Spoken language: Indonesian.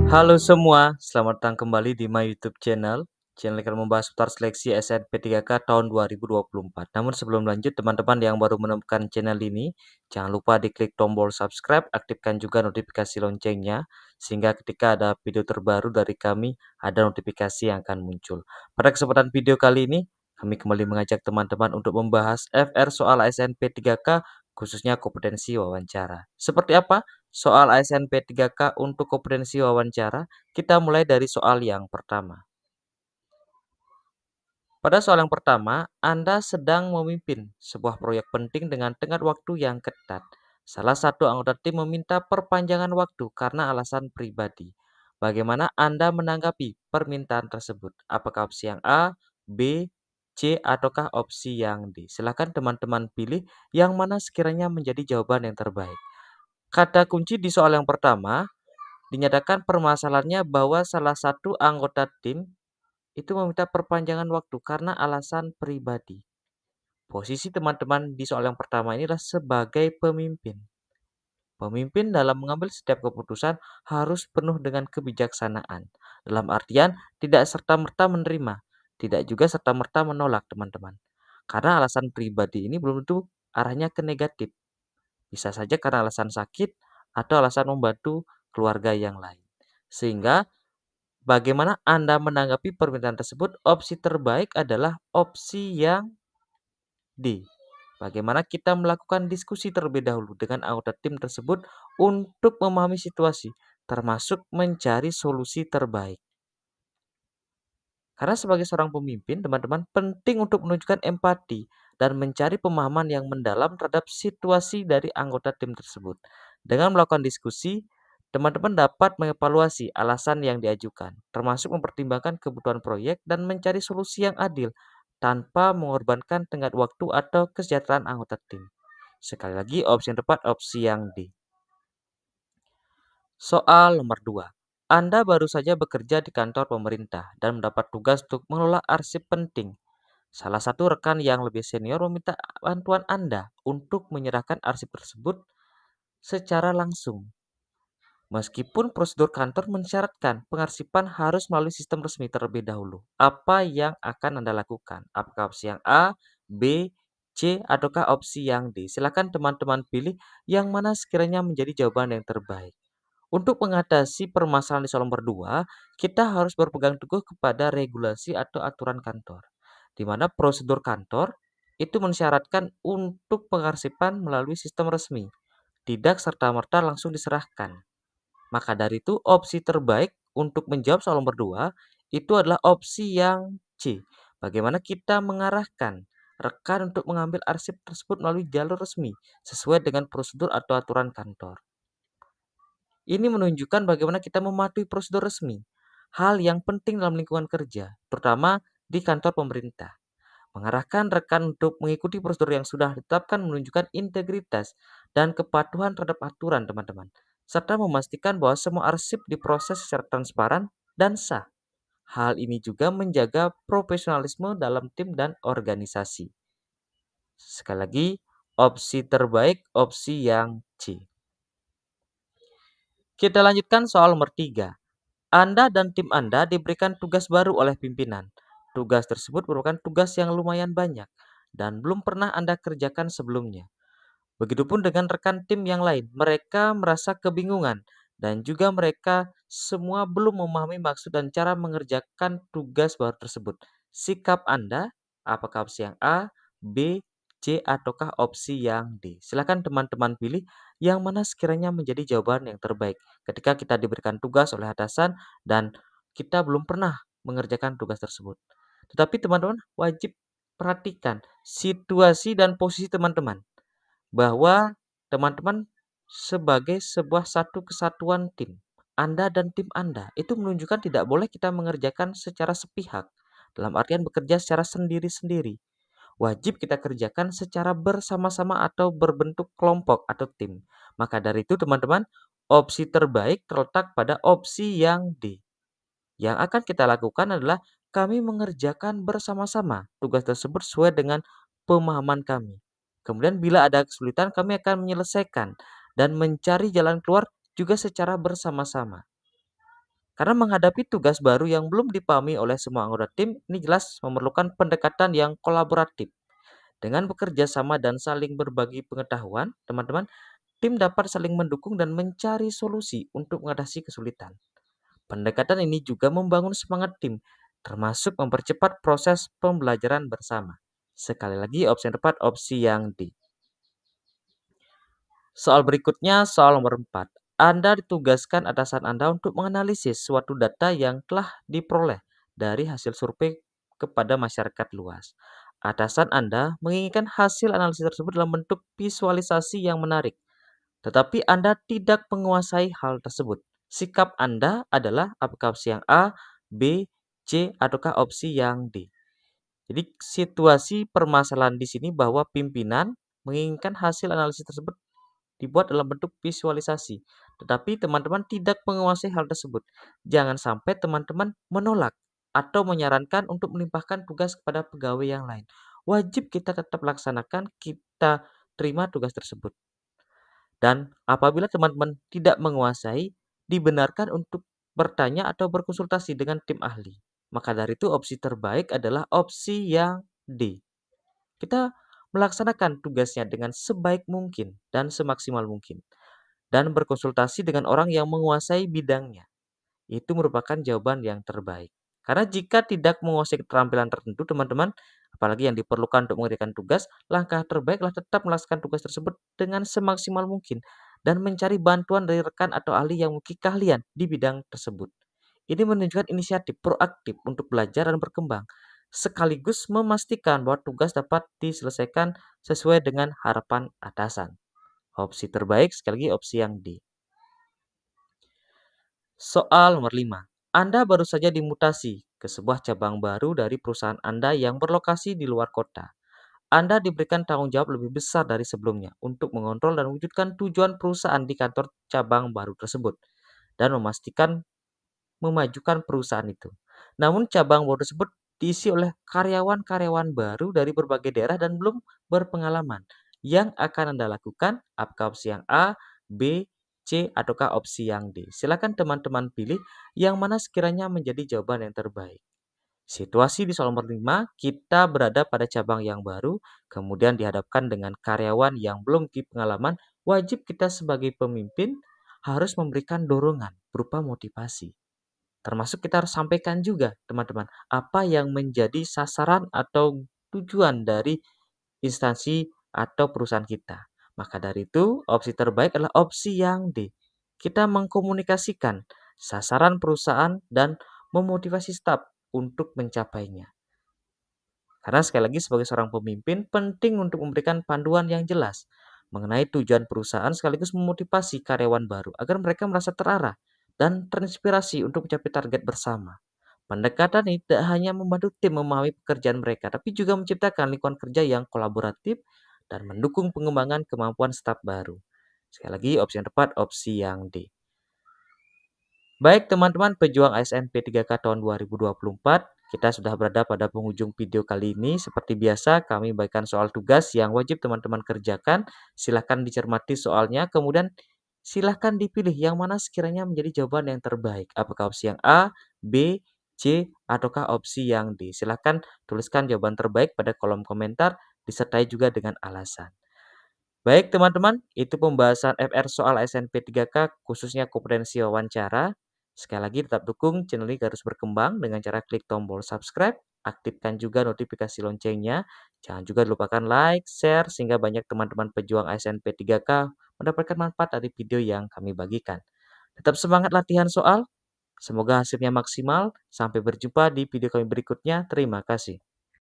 Halo semua, selamat datang kembali di my YouTube channel. Channel yang akan membahas seputar seleksi SNP3K tahun 2024. Namun sebelum lanjut, teman-teman yang baru menemukan channel ini, jangan lupa diklik tombol subscribe, aktifkan juga notifikasi loncengnya, sehingga ketika ada video terbaru dari kami, ada notifikasi yang akan muncul. Pada kesempatan video kali ini, kami kembali mengajak teman-teman untuk membahas FR soal SNP3K, khususnya kompetensi wawancara. Seperti apa soal ASNP3K untuk kompetensi wawancara? Kita mulai dari soal yang pertama. Pada soal yang pertama, Anda sedang memimpin sebuah proyek penting dengan tenggat waktu yang ketat. Salah satu anggota tim meminta perpanjangan waktu karena alasan pribadi. Bagaimana Anda menanggapi permintaan tersebut? Apakah opsi yang A, B, C, ataukah opsi yang D? Silakan teman-teman pilih yang mana sekiranya menjadi jawaban yang terbaik. Kata kunci di soal yang pertama, dinyatakan permasalahannya bahwa salah satu anggota tim itu meminta perpanjangan waktu karena alasan pribadi. Posisi teman-teman di soal yang pertama ini adalah sebagai pemimpin. Pemimpin dalam mengambil setiap keputusan harus penuh dengan kebijaksanaan. Dalam artian tidak serta-merta menerima, tidak juga serta-merta menolak teman-teman. Karena alasan pribadi ini belum tentu arahnya ke negatif. Bisa saja karena alasan sakit atau alasan membantu keluarga yang lain. Sehingga bagaimana Anda menanggapi permintaan tersebut? Opsi terbaik adalah opsi yang D. Bagaimana kita melakukan diskusi terlebih dahulu dengan anggota tim tersebut untuk memahami situasi, termasuk mencari solusi terbaik. Karena sebagai seorang pemimpin, teman-teman penting untuk menunjukkan empati dan mencari pemahaman yang mendalam terhadap situasi dari anggota tim tersebut. Dengan melakukan diskusi, teman-teman dapat mengevaluasi alasan yang diajukan, termasuk mempertimbangkan kebutuhan proyek dan mencari solusi yang adil tanpa mengorbankan tenggat waktu atau kesejahteraan anggota tim. Sekali lagi, opsi yang tepat opsi yang D. Soal nomor 2. Anda baru saja bekerja di kantor pemerintah dan mendapat tugas untuk mengelola arsip penting. Salah satu rekan yang lebih senior meminta bantuan Anda untuk menyerahkan arsip tersebut secara langsung. Meskipun prosedur kantor mensyaratkan pengarsipan harus melalui sistem resmi terlebih dahulu. Apa yang akan Anda lakukan? Apakah opsi yang A, B, C, ataukah opsi yang D? Silakan teman-teman pilih yang mana sekiranya menjadi jawaban yang terbaik. Untuk mengatasi permasalahan di soal nomor 2, kita harus berpegang teguh kepada regulasi atau aturan kantor, di mana prosedur kantor itu mensyaratkan untuk pengarsipan melalui sistem resmi, tidak serta-merta langsung diserahkan. Maka dari itu, opsi terbaik untuk menjawab soal nomor 2 itu adalah opsi yang C. Bagaimana kita mengarahkan rekan untuk mengambil arsip tersebut melalui jalur resmi sesuai dengan prosedur atau aturan kantor. Ini menunjukkan bagaimana kita mematuhi prosedur resmi, hal yang penting dalam lingkungan kerja, terutama di kantor pemerintah. Mengarahkan rekan untuk mengikuti prosedur yang sudah ditetapkan menunjukkan integritas dan kepatuhan terhadap aturan, teman-teman, serta memastikan bahwa semua arsip diproses secara transparan dan sah. Hal ini juga menjaga profesionalisme dalam tim dan organisasi. Sekali lagi, opsi terbaik opsi yang C. Kita lanjutkan soal nomor 3. Anda dan tim Anda diberikan tugas baru oleh pimpinan. Tugas tersebut merupakan tugas yang lumayan banyak dan belum pernah Anda kerjakan sebelumnya. Begitupun dengan rekan tim yang lain, mereka merasa kebingungan dan juga mereka semua belum memahami maksud dan cara mengerjakan tugas baru tersebut. Sikap Anda, apakah opsi yang A, B, C, ataukah opsi yang D? Silakan teman-teman pilih yang mana sekiranya menjadi jawaban yang terbaik ketika kita diberikan tugas oleh atasan dan kita belum pernah mengerjakan tugas tersebut. Tetapi teman-teman wajib perhatikan situasi dan posisi teman-teman bahwa teman-teman sebagai sebuah satu kesatuan tim, Anda dan tim Anda, itu menunjukkan tidak boleh kita mengerjakan secara sepihak, dalam artian bekerja secara sendiri-sendiri. Wajib kita kerjakan secara bersama-sama atau berbentuk kelompok atau tim. Maka dari itu teman-teman, opsi terbaik terletak pada opsi yang D. Yang akan kita lakukan adalah kami mengerjakan bersama-sama tugas tersebut sesuai dengan pemahaman kami. Kemudian bila ada kesulitan kami akan menyelesaikan dan mencari jalan keluar juga secara bersama-sama. Karena menghadapi tugas baru yang belum dipahami oleh semua anggota tim, ini jelas memerlukan pendekatan yang kolaboratif. Dengan bekerja sama dan saling berbagi pengetahuan, teman-teman, tim dapat saling mendukung dan mencari solusi untuk mengatasi kesulitan. Pendekatan ini juga membangun semangat tim, termasuk mempercepat proses pembelajaran bersama. Sekali lagi, opsi yang tepat opsi yang D. Soal berikutnya, soal nomor 4. Anda ditugaskan atasan Anda untuk menganalisis suatu data yang telah diperoleh dari hasil survei kepada masyarakat luas. Atasan Anda menginginkan hasil analisis tersebut dalam bentuk visualisasi yang menarik, tetapi Anda tidak menguasai hal tersebut. Sikap Anda adalah apakah opsi yang A, B, C, ataukah opsi yang D. Jadi situasi permasalahan di sini bahwa pimpinan menginginkan hasil analisis tersebut dibuat dalam bentuk visualisasi, tetapi teman-teman tidak menguasai hal tersebut. Jangan sampai teman-teman menolak atau menyarankan untuk melimpahkan tugas kepada pegawai yang lain. Wajib kita tetap laksanakan, kita terima tugas tersebut. Dan apabila teman-teman tidak menguasai, dibenarkan untuk bertanya atau berkonsultasi dengan tim ahli. Maka dari itu opsi terbaik adalah opsi yang D. Kita melaksanakan tugasnya dengan sebaik mungkin dan semaksimal mungkin, dan berkonsultasi dengan orang yang menguasai bidangnya. Itu merupakan jawaban yang terbaik. Karena jika tidak menguasai keterampilan tertentu, teman-teman, apalagi yang diperlukan untuk mengerjakan tugas, langkah terbaiklah tetap melaksanakan tugas tersebut dengan semaksimal mungkin dan mencari bantuan dari rekan atau ahli yang memiliki keahlian di bidang tersebut. Ini menunjukkan inisiatif proaktif untuk belajar dan berkembang, sekaligus memastikan bahwa tugas dapat diselesaikan sesuai dengan harapan atasan. Opsi terbaik sekali lagi opsi yang D. Soal nomor 5. Anda baru saja dimutasi ke sebuah cabang baru dari perusahaan Anda yang berlokasi di luar kota. Anda diberikan tanggung jawab lebih besar dari sebelumnya untuk mengontrol dan mewujudkan tujuan perusahaan di kantor cabang baru tersebut dan memastikan memajukan perusahaan itu. Namun cabang baru tersebut diisi oleh karyawan-karyawan baru dari berbagai daerah dan belum berpengalaman. Yang akan Anda lakukan, apakah opsi yang A, B, C, ataukah opsi yang D? Silakan teman-teman pilih yang mana sekiranya menjadi jawaban yang terbaik. Situasi di soal nomor 5, kita berada pada cabang yang baru, kemudian dihadapkan dengan karyawan yang belum memiliki pengalaman, wajib kita sebagai pemimpin harus memberikan dorongan berupa motivasi. Termasuk kita harus sampaikan juga, teman-teman, apa yang menjadi sasaran atau tujuan dari instansi atau perusahaan kita. Maka dari itu, opsi terbaik adalah opsi yang D. Kita mengkomunikasikan sasaran perusahaan dan memotivasi staf untuk mencapainya. Karena sekali lagi sebagai seorang pemimpin, penting untuk memberikan panduan yang jelas mengenai tujuan perusahaan sekaligus memotivasi karyawan baru agar mereka merasa terarah dan terinspirasi untuk mencapai target bersama. Pendekatan ini tidak hanya membantu tim memahami pekerjaan mereka, tapi juga menciptakan lingkungan kerja yang kolaboratif dan mendukung pengembangan kemampuan staf baru. Sekali lagi, opsi yang tepat, opsi yang D. Baik teman-teman pejuang ASN P3K tahun 2024, kita sudah berada pada penghujung video kali ini. Seperti biasa, kami bagikan soal tugas yang wajib teman-teman kerjakan. Silahkan dicermati soalnya, kemudian silahkan dipilih yang mana sekiranya menjadi jawaban yang terbaik. Apakah opsi yang A, B, C, ataukah opsi yang D? Silahkan tuliskan jawaban terbaik pada kolom komentar, disertai juga dengan alasan. Baik teman-teman, itu pembahasan FR soal SNP 3K khususnya kompetensi wawancara. Sekali lagi tetap dukung channel ini harus berkembang dengan cara klik tombol subscribe, aktifkan juga notifikasi loncengnya. Jangan juga lupakan like, share sehingga banyak teman-teman pejuang SNP 3K mendapatkan manfaat dari video yang kami bagikan. Tetap semangat latihan soal, semoga hasilnya maksimal. Sampai berjumpa di video kami berikutnya. Terima kasih.